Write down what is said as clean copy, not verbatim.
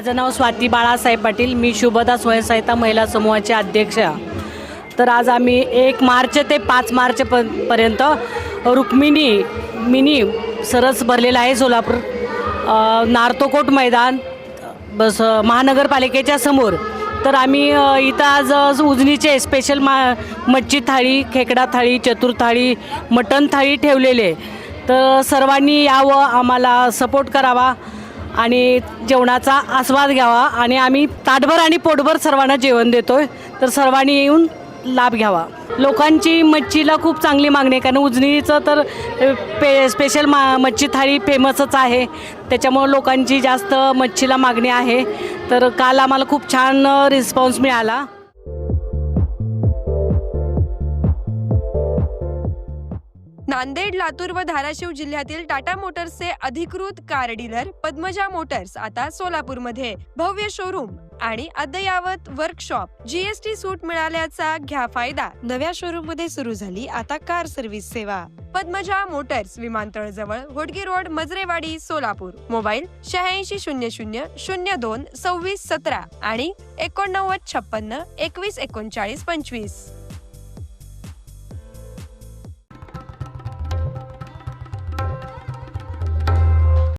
माझं नाव स्वाती बाळासाहेब पाटील, मी शुभदा स्वयंसहायता महिला समूहाचे अध्यक्ष. तर आज आम्ही 1 मार्च ते 5 मार्च पर्यंत रुक्मिणी मिनी सरस भरलेला आहे. सोलापूर नार्तोकोट मैदान बस महानगरपालिकेच्या समोर. तर आम्ही इथं आज उजनीचे स्पेशल मच्छी थाळी, खेकडा थाळी, चतुर थाळी, मटण थाळी ठेवलेले. तर सर्वांनी यावं, आम्हाला सपोर्ट करावा आणि जेवणाचा आस्वाद घ्यावा. आणि आम्ही ताटभर आणि पोटभर सर्वांना जेवण देतो आहे. तर सर्वांनी येऊन लाभ घ्यावा. लोकांची मच्छीला खूप चांगली मागणी आहे, कारण उजनीचं तर स्पेशल मच्छी थाळी फेमसच आहे. त्याच्यामुळं लोकांची जास्त मच्छीला मागणी आहे. तर काल आम्हाला खूप छान रिस्पॉन्स मिळाला. नांदेड, लातूर व धाराशिव जिल्ह्यातील टाटा मोटर्सचे अधिकृत कार डीलर पद्मजा मोटर्स आता सोलापूरमध्ये. भव्य शोरूम आणि अद्ययावत वर्कशॉप, जीएसटी सूट मिळाल्याचा घ्या फायदा. नव्या शोरूम मध्ये सुरू झाली आता कार सर्व्हिस सेवा. पद्मजा मोटर्स, विमानतळ जवळ, होडगी रोड, मजरेवाडी, सोलापूर. मोबाईल 8600 02 26 17 आणि 89 56 21 39 25.